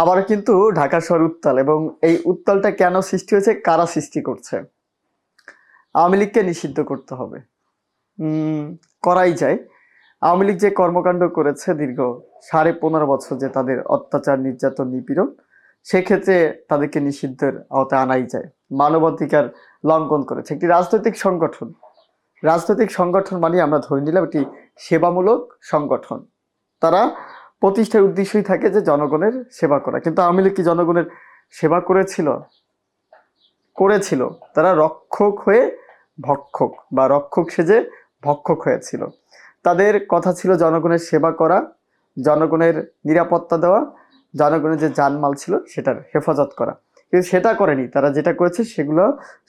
আবার কিন্তু ঢাকা শহর উত্তাল, এবং এই উত্তালটা কেন সৃষ্টি হয়েছে, কারা সৃষ্টি করছে? আওয়ামী লীগকে নিষিদ্ধ করতে হবে। উম করাই যায়। আওয়ামী লীগ যে কর্মকাণ্ড করেছে দীর্ঘ 15.5 বছর, যে তাদের অত্যাচার, নির্যাতন, নিপীড়ন, সেক্ষেত্রে তাদেরকে নিষিদ্ধের আওতায় আনাই যায়। মানবাধিকার লঙ্ঘন করেছে একটি রাজনৈতিক সংগঠন। রাজনৈতিক সংগঠন মানে আমরা ধরে নিলাম একটি সেবামূলক সংগঠন। তারা প্রতিষ্ঠার উদ্দেশ্যই থাকে যে জনগণের সেবা করা। কিন্তু আওয়ামী লীগ কি জনগণের সেবা করেছিল? করেছিল। তারা রক্ষক হয়ে ভক্ষক, বা রক্ষক সেজে ভক্ষক হয়েছিল। তাদের কথা ছিল জনগণের সেবা করা, জনগণের নিরাপত্তা দেওয়া, জনগণের যে জানমাল ছিল সেটার হেফাজত করা। কিন্তু সেটা করেনি। তারা যেটা করেছে সেগুলো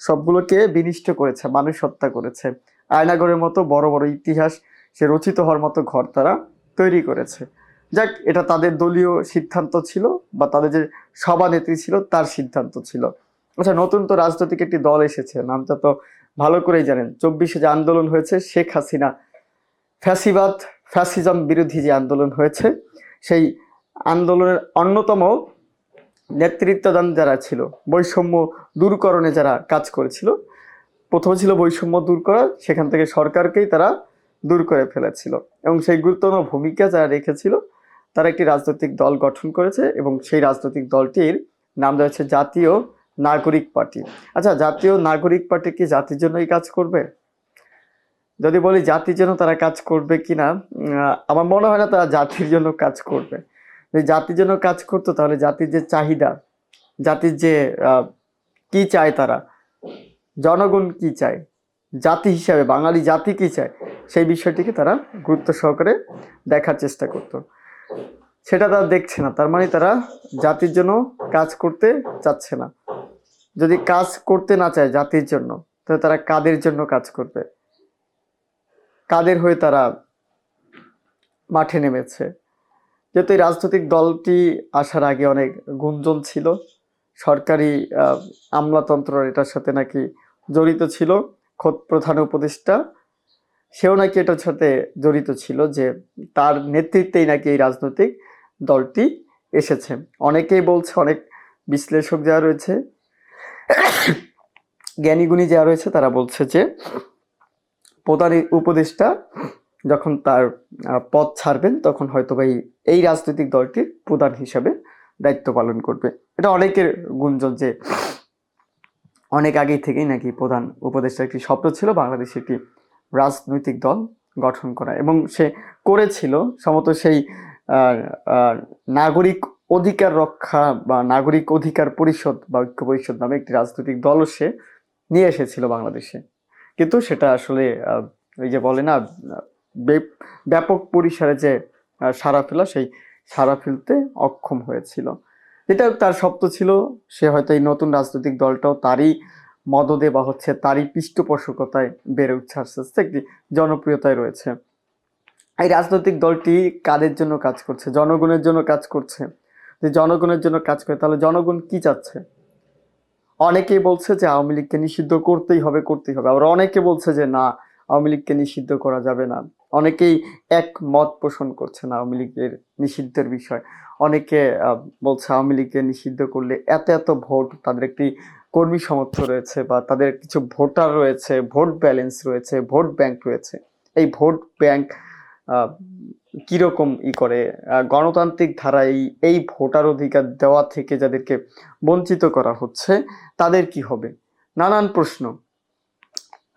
সবগুলোকে বিনষ্ট করেছে, মানুষ হত্যা করেছে। আয়নাগরের মতো বড় বড় ইতিহাস সে রচিত হওয়ার মতো ঘর তারা তৈরি করেছে। যাক, এটা তাদের দলীয় সিদ্ধান্ত ছিল, বা তাদের যে সভানেত্রী ছিল তার সিদ্ধান্ত ছিল। আচ্ছা, নতুন তো রাজনৈতিক একটি দল এসেছে, নামটা তো ভালো করেই জানেন। 24-এ যে আন্দোলন হয়েছে, শেখ হাসিনা ফ্যাসিবাদ, ফ্যাসিজম বিরোধী যে আন্দোলন হয়েছে, সেই আন্দোলনের অন্যতম নেতৃত্বদান যারা ছিল, বৈষম্য দূরকরণে যারা কাজ করেছিল, প্রথমে ছিল বৈষম্য দূর করা, সেখান থেকে সরকারকেই তারা দূর করে ফেলেছিল, এবং সেই গুরুত্বপূর্ণ ভূমিকা যারা রেখেছিল, তারা একটি রাজনৈতিক দল গঠন করেছে, এবং সেই রাজনৈতিক দলটির নাম দেওয়া হচ্ছে জাতীয় নাগরিক পার্টি। আচ্ছা, জাতীয় নাগরিক পার্টি কি জাতির জন্যই কাজ করবে? যদি বলি জাতির জন্য তারা কাজ করবে কিনা, আমার মনে হয় না তারা জাতির জন্য কাজ করবে। যদি জাতির জন্য কাজ করতো তাহলে জাতির যে চাহিদা, জাতির যে কি চায়, তারা জনগণ কি চায়, জাতি হিসাবে বাঙালি জাতি কি চায়, সেই বিষয়টিকে তারা গুরুত্ব সহকারে দেখার চেষ্টা করত। সেটা তারা দেখছে না। তার মানে তারা জাতির জন্য কাজ করতে চাচ্ছে না। যদি কাজ করতে না চায় জাতির জন্য, তাহলে তারা কাদের জন্য কাজ করবে? কাদের হয়ে তারা মাঠে নেমেছে? যেহেতু এই রাজনৈতিক দলটি আসার আগে অনেক গুঞ্জন ছিল, সরকারি আমলাতন্ত্র এটার সাথে নাকি জড়িত ছিল। খোদ প্রধান উপদেষ্টা সেও নাকি এটার সাথে জড়িত ছিল, যে তার নেতৃত্বেই নাকি এই রাজনৈতিক দলটি এসেছে। অনেকেই বলছে, অনেক বিশ্লেষক যারা রয়েছে, জ্ঞানীগুণী যারা রয়েছে, তারা বলছে যে প্রধান উপদেষ্টা যখন তার পদ ছাড়বেন, তখন হয়তো বা এই রাজনৈতিক দলটির প্রধান হিসাবে দায়িত্ব পালন করবে। এটা অনেকের গুঞ্জন, যে অনেক আগেই থেকেই নাকি প্রধান উপদেষ্টার একটি স্বপ্ন ছিল বাংলাদেশে একটি রাজনৈতিক দল গঠন করা, এবং সে করেছিল। সম্ভবত সেই নাগরিক অধিকার রক্ষা বা নাগরিক অধিকার পরিষদ বা ঐক্য পরিষদ নামে একটি রাজনৈতিক দলও সে নিয়ে এসেছিল বাংলাদেশে। কিন্তু সেটা আসলে ওই যে বলে না, ব্যাপক পরিসরে যে সাড়া ফেলা, সেই সাড়া ফেলতে অক্ষম হয়েছিল। যেটা তার স্বপ্ন ছিল, সে হয়তো এই নতুন রাজনৈতিক দলটাও তারই মদদে বা হচ্ছে তারই পৃষ্ঠপোষকতায় বেড়ে উঠছে, আস্তে আস্তে একটি জনপ্রিয়তায় রয়েছে। এই রাজনৈতিক দলটি কাদের জন্য কাজ করছে? জনগণের জন্য কাজ করছে। যে জনগণের জন্য কাজ করে, তাহলে জনগণ কি চাচ্ছে? অনেকেই বলছে যে আওয়ামী লীগকে নিষিদ্ধ করতেই হবে, করতেই হবে। আবার অনেকে বলছে যে না, আওয়ামী লীগকে নিষিদ্ধ করা যাবে না। অনেকেই এক মত পোষণ করছে না আওয়ামী লীগের নিষিদ্ধের বিষয়। অনেকে বলছে আওয়ামী লীগকে নিষিদ্ধ করলে এত এত ভোট, তাদের একটি কর্মী সমর্থন রয়েছে, বা তাদের কিছু ভোটার রয়েছে, ভোট ব্যালেন্স রয়েছে, ভোট ব্যাংক রয়েছে। এই ভোট ব্যাংক কিরকম করে গণতান্ত্রিক ধারায় এই ভোটার অধিকার দেওয়া থেকে যাদেরকে বঞ্চিত করা হচ্ছে, তাদের কি হবে? নানান প্রশ্ন।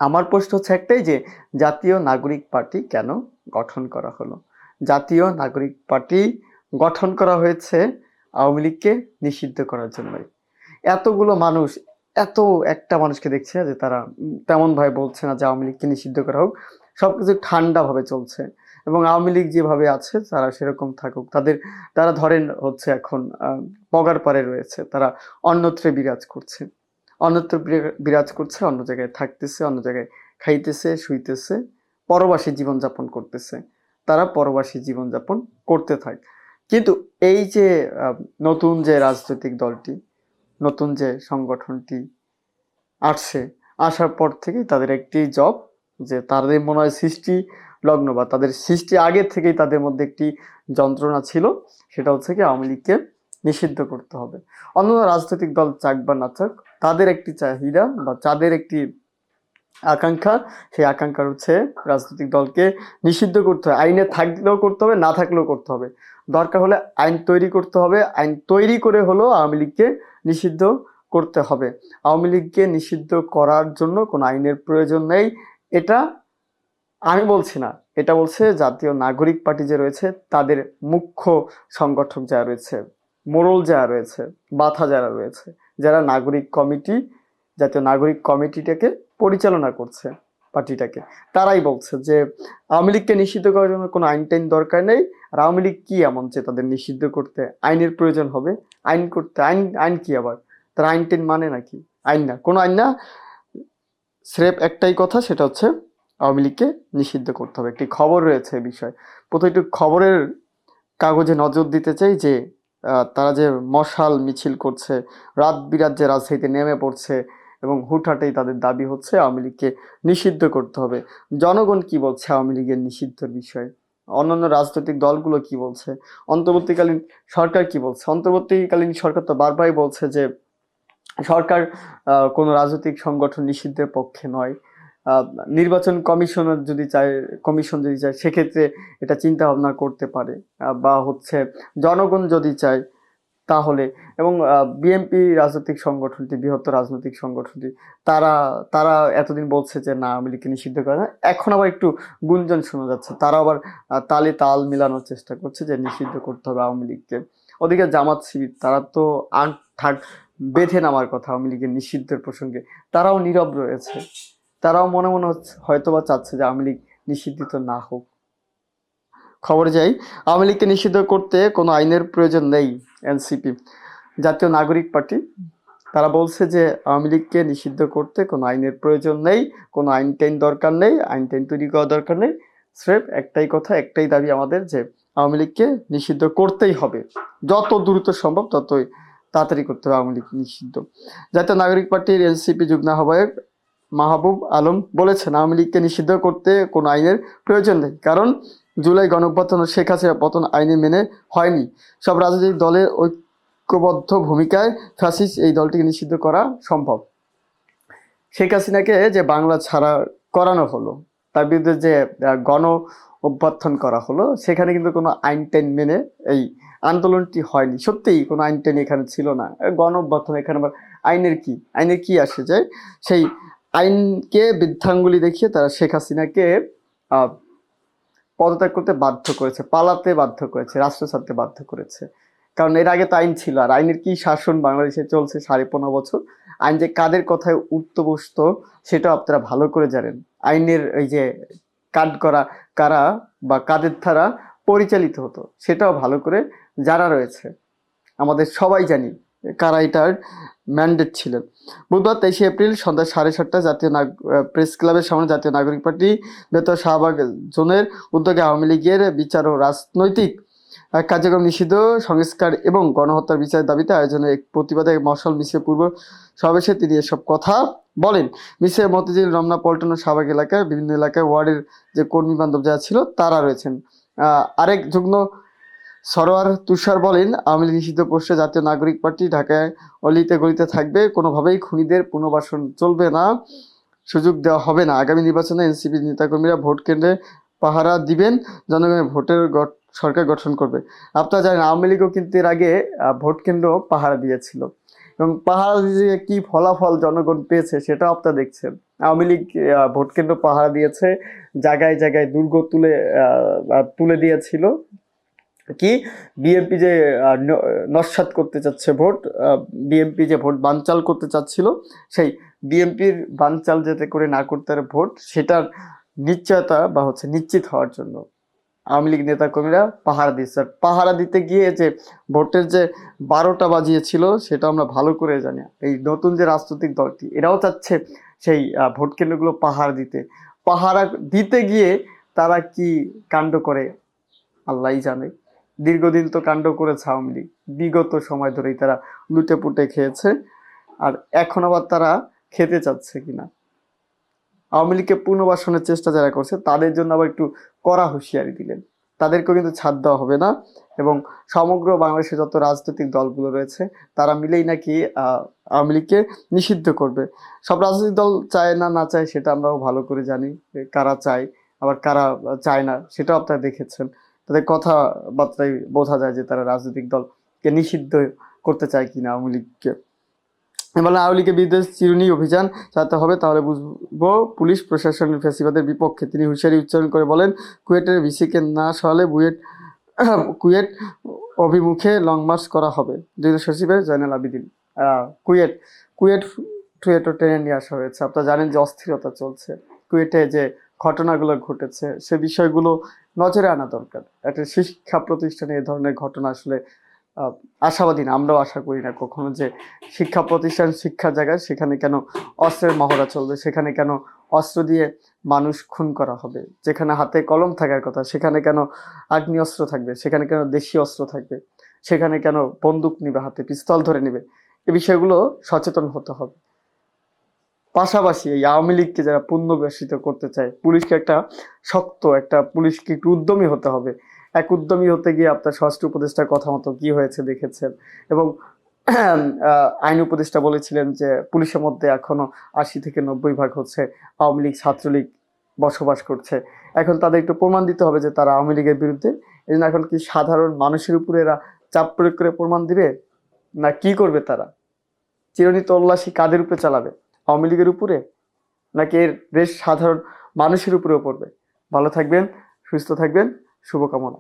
আমার প্রশ্ন হচ্ছে একটাই, যে জাতীয় নাগরিক পার্টি কেন গঠন করা হলো? জাতীয় নাগরিক পার্টি গঠন করা হয়েছে আওয়ামী লীগকে নিষিদ্ধ করার জন্যই। এতগুলো মানুষ, এত একটা মানুষকে দেখছে যে তারা তেমন ভাবে বলছে না যে আওয়ামী লীগকে নিষিদ্ধ করা হোক। সবকিছু ঠান্ডা ভাবে চলছে, এবং আওয়ামী লীগ যেভাবে আছে তারা সেরকম থাকুক। তারা ধরেন হচ্ছে এখন পগার পারে রয়েছে, তারা অন্যত্রে বিরাজ করছে, অন্যত্র বিরাজ করছে, অন্য জায়গায় থাকতেছে, অন্য জায়গায় খাইতেছে, শুইতেছে, পরবাসী জীবনযাপন করতেছে। তারা পরবাসী জীবনযাপন করতে থাক। কিন্তু এই যে নতুন যে রাজনৈতিক দলটি, নতুন যে সংগঠনটি আসছে, আসার পর থেকেই তাদের একটি জব, যে তাদের মনে হয় সৃষ্টি লগ্ন বা তাদের সৃষ্টি আগে থেকেই তাদের মধ্যে একটি যন্ত্রণা ছিল, সেটা হচ্ছে কি আওয়ামী লীগকে নিষিদ্ধ করতে হবে। অন্যান্য রাজনৈতিক দল চাক বা না চাক, তাদের একটি চাহিদা বা তাদের একটি আকাঙ্ক্ষা, সেই আকাঙ্ক্ষা হচ্ছে রাজনৈতিক দলকে নিষিদ্ধ করতে হবে। আইনে থাকলেও করতে হবে, না থাকলেও করতে হবে। দরকার হলে আইন তৈরি করতে হবে, আইন তৈরি করে হলেও আওয়ামী লীগকে নিষিদ্ধ করতে হবে। আওয়ামী লীগকে নিষিদ্ধ করার জন্য কোনো আইনের প্রয়োজন নেই, এটা আমি বলছি না, এটা বলছে জাতীয় নাগরিক পার্টি যে রয়েছে তাদের মুখ্য সংগঠক যারা রয়েছে, মোড়ল যারা রয়েছে, বাথা যারা রয়েছে, যারা নাগরিক কমিটি, জাতীয় নাগরিক কমিটিটাকে পরিচালনা করছে, পার্টিটাকে, তারাই বলছে যে আওয়ামী লীগকে নিষিদ্ধ করার জন্য কোনো আইন টাইন দরকার নেই। আর আওয়ামী লীগ কি এমন যে তাদের নিষিদ্ধ করতে আইনের প্রয়োজন হবে? আইন করতে আইন আইন কি আবার? তারা আইন টাইন মানে নাকি? আইন না, কোনো আইন না, স্রেফ একটাই কথা, সেটা হচ্ছে আওয়ামী লীগকে নিষিদ্ধ করতে হবে। একটি খবর রয়েছে এই বিষয়ে, প্রত্যেকটি খবরের কাগজে নজর দিতে চাই যে তারা যে মশাল মিছিল করছে, রাত বিরাত যে রাজনীতিতে নেমে পড়ছে এবং হুটহাটেই তাদের দাবি হচ্ছে আওয়ামী লীগকে নিষিদ্ধ করতে হবে। জনগণ কি বলছে আওয়ামী লীগের নিষিদ্ধের বিষয়ে? অন্যান্য রাজনৈতিক দলগুলো কি বলছে? অন্তর্বর্তীকালীন সরকার কি বলছে? অন্তর্বর্তীকালীন সরকার তো বারবারই বলছে যে সরকার কোনো রাজনৈতিক সংগঠন নিষিদ্ধের পক্ষে নয়। নির্বাচন কমিশন যদি চায় সেক্ষেত্রে এটা চিন্তা ভাবনা করতে পারে, বা হচ্ছে জনগণ যদি চায় তাহলে। এবং বিএনপি রাজনৈতিক সংগঠনটি, বৃহত্তর রাজনৈতিক সংগঠনটি, তারা তারা এতদিন বলছে যে না আওয়ামী লীগকে নিষিদ্ধ করে না, এখন আবার একটু গুঞ্জন শোনা যাচ্ছে, তারা আবার তালে তাল মিলানোর চেষ্টা করছে যে নিষিদ্ধ করতে হবে আওয়ামী লীগকে। ওদিকে জামাত শিবির, তারা তো আট ঠাক বেঁধে নামার কথা আওয়ামী লীগের নিষিদ্ধের প্রসঙ্গে, তারাও নীরব রয়েছে। তারাও মনে মনে হয়তোবা চাচ্ছে যে আওয়ামী লীগ নিষিদ্ধ না হোক। খবরে যাই, আওয়ামী লীগকে নিষিদ্ধ করতে কোনো আইনের প্রয়োজন নেই। এনসিপি, জাতীয় নাগরিক পার্টি, তারা বলছে যে আওয়ামী লীগকে নিষিদ্ধ করতে কোনো আইনের প্রয়োজন নেই, কোনো আইন টাইন দরকার নেই, আইন টাইন তৈরি করা দরকার নেই। স্রেফ একটাই কথা, একটাই দাবি আমাদের যে আওয়ামী লীগকে নিষিদ্ধ করতেই হবে, যত দ্রুত সম্ভব ততই তাড়াতাড়ি করতে হবে আওয়ামী লীগ নিষিদ্ধ। জাতীয় নাগরিক পার্টির এনসিপি যুগ্ম আহ্বায়ক মাহবুব আলম বলেছেন আওয়ামী লীগকে নিষিদ্ধ করতে কোনো আইনের প্রয়োজন নেই, কারণ জুলাই গণঅভ্যুত্থান ও শেখ হাসিনা পতন আইনে মেনে হয়নি। সব রাজনৈতিক দলের ঐক্যবদ্ধ ভূমিকায় ফ্যাসিস্ট এই দলটিকে নিষিদ্ধ করা সম্ভব। শেখ হাসিনাকে যে বাংলা ছাড়া করানো হলো, তার বিরুদ্ধে যে গণ অভ্যুত্থান করা হলো, সেখানে কিন্তু কোনো আইন টাইন মেনে এই আন্দোলনটি হয়নি। সত্যিই কোনো আইন টাইন এখানে ছিল না, গণ অভ্যুত্থান, এখানে আবার আইনের কি আসে যায়? সেই আইনকে বৃদ্ধাঙ্গুলি দেখিয়ে তারা শেখ হাসিনাকে পদত্যাগ করতে বাধ্য করেছে, পালাতে বাধ্য করেছে, রাষ্ট্র ছাড়তে বাধ্য করেছে। কারণ এর আগে তো আইন ছিল, আর আইনের কি শাসন বাংলাদেশে চলছে 15.5 বছর। আইন যে কাদের কথায় উঠতে বসতো সেটাও আপনারা ভালো করে জানেন। আইনের এই যে কাজ করা কারা বা কাদের দ্বারা পরিচালিত হতো সেটাও ভালো করে জানা রয়েছে, আমাদের সবাই জানি কারা এটার ম্যান্ডেট ছিলেন। বুধবার 23 এপ্রিল সন্ধ্যা 7:30 জাতীয় প্রেস ক্লাবের সামনে জাতীয় নাগরিক পার্টি বেতর শাহবাগ জোনের উদ্যোগে আওয়ামী লীগের বিচার ও রাজনৈতিক কার্যক্রম নিষিদ্ধ, সংস্কার এবং গণহত্যার বিচারের দাবিতে আয়োজনে এক প্রতিবাদে মশাল মিছিল পূর্ব সমাবেশে তিনি এসব কথা বলেন। মিছিলে মতিঝিল, রমনা, পল্টন ও শাহবাগ এলাকার বিভিন্ন এলাকায় ওয়ার্ডের যে কর্মী বান্ধব যারা ছিল তারা রয়েছেন। আরেক যুগ্ম সরোয়ার তুষার বলেন আওয়ামী লীগ নিষিদ্ধ পোস্টে জাতীয় নাগরিক পার্টি ঢাকায় অলিতে গলিতে থাকবে, কোনোভাবেই খুনিদের পুনর্বাসন চলবে না, সুযোগ দেওয়া হবে না। আগামী নির্বাচনে এনসিপি নেতাকর্মীরা ভোট কেন্দ্রে পাহারা দিবেন, জনগণের ভোটের সরকার গঠন করবে। আপনারা জানেন আওয়ামী লীগও কিন্তু এর আগে ভোট কেন্দ্র পাহারা দিয়েছিল, এবং পাহারা দিয়ে কি ফলাফল জনগণ পেয়েছে সেটাও আপনারা দেখছেন। আওয়ামী লীগ ভোট কেন্দ্র পাহারা দিয়েছে, জায়গায় জায়গায় দুর্গ তুলে দিয়েছিল। কি বিএনপি যে নস্যাৎ করতে চাচ্ছে ভোট, বিএনপি যে ভোট বানচাল করতে চাচ্ছিল, সেই বিএনপির বানচাল যাতে করে না করতে পারে ভোট, সেটার নিশ্চয়তা বা নিশ্চিত হওয়ার জন্য আওয়ামী লীগ নেতাকর্মীরা পাহারা দিচ্ছে। আর পাহারা দিতে গিয়ে যে ভোটের যে 12টা বাজিয়েছিল সেটা আমরা ভালো করে জানি। এই নতুন যে রাজনৈতিক দলটি, এরাও চাচ্ছে সেই ভোট কেন্দ্রগুলো পাহারা দিতে গিয়ে তারা কি কাণ্ড করে আল্লাহই জানে। দীর্ঘদিন তো কাণ্ড করেছে আওয়ামী লীগ, বিগত সময় ধরেই তারা লুটে পুটে খেয়েছে, আর এখন আবার তারা খেতে চাচ্ছে কিনা। আওয়ামী লীগকে পুনর্বাসনের চেষ্টা যারা করছে তাদের জন্য আবার একটু কড়া হুঁশিয়ারি দিলেন, তাদেরকেও কিন্তু ছাড় দেওয়া হবে না। এবং সমগ্র বাংলাদেশে যত রাজনৈতিক দলগুলো রয়েছে তারা মিলেই নাকি আওয়ামী লীগকে নিষিদ্ধ করবে। সব রাজনৈতিক দল চায় না, না চায় সেটা আমরাও ভালো করে জানি, কারা চায় আবার কারা চায় না সেটাও আপনারা দেখেছেন। তাদের কথাবার্তায় বোঝা যায় যে তারা রাজনৈতিক দলকে নিষিদ্ধ করতে চায় কিনা আওয়ামী লীগকে। বলে আওয়ামী লীগের বিরুদ্ধে চিরুনি অভিযান চালাতে হবে, তাহলে বুঝবো পুলিশ প্রশাসনের ফ্যাসিবাদের বিপক্ষে। তিনি হুঁশিয়ারি উচ্চারণ করে বলেন, কুয়েটের ভিসিকে না সরালে কুয়েট অভিমুখে লং মার্চ করা হবে। যুগ্ম সচিবের জয়নাল আবেদিন। কুয়েট কুয়েট টুয়েটো টেনে নিয়ে আসা হয়েছে। আপনারা জানেন যে অস্থিরতা চলছে কুয়েটে, যে ঘটনাগুলো ঘটেছে সে বিষয়গুলো নজরে আনা দরকার। একটা শিক্ষা প্রতিষ্ঠানে এ ধরনের ঘটনা আসলে আশাবাদী না, আমরাও আশা করি না কখনো যে শিক্ষা প্রতিষ্ঠান, শিক্ষা জায়গায় সেখানে কেন অস্ত্রের মহড়া চলবে, সেখানে কেন অস্ত্র দিয়ে মানুষ খুন করা হবে। যেখানে হাতে কলম থাকার কথা সেখানে কেন আগ্নেয় অস্ত্র থাকবে, সেখানে কেন দেশীয় অস্ত্র থাকবে, সেখানে কেন বন্দুক নিবে, হাতে পিস্তল ধরে নিবে। এই বিষয়গুলো সচেতন হতে হবে। পাশাপাশি এই আওয়ামী লীগকে যারা পুনর্বাসিত করতে চায়, পুলিশকে পুলিশকে একটু উদ্যমী হতে হবে। উদ্যমী হতে গিয়ে আপনার স্বরাষ্ট্র উপদেষ্টার কথা মতো কি হয়েছে দেখেছেন। এবং আইন উপদেষ্টা বলেছিলেন যে পুলিশের মধ্যে এখনো 80 থেকে 90 ভাগ হচ্ছে আওয়ামী লীগ, ছাত্রলীগ বসবাস করছে। এখন তাদের একটু প্রমাণ দিতে হবে যে তারা আওয়ামী লীগের বিরুদ্ধে। এই জন্য এখন কি সাধারণ মানুষের উপরে এরা চাপ প্রয়োগ করে প্রমাণ দিবে, না কি করবে তারা? চিরুনি তল্লাশি কাদের উপরে চালাবে? আওয়ামী লীগের উপরে, নাকি এর রেশ সাধারণ মানুষের উপরেও পড়বে? ভালো থাকবেন, সুস্থ থাকবেন, শুভকামনা।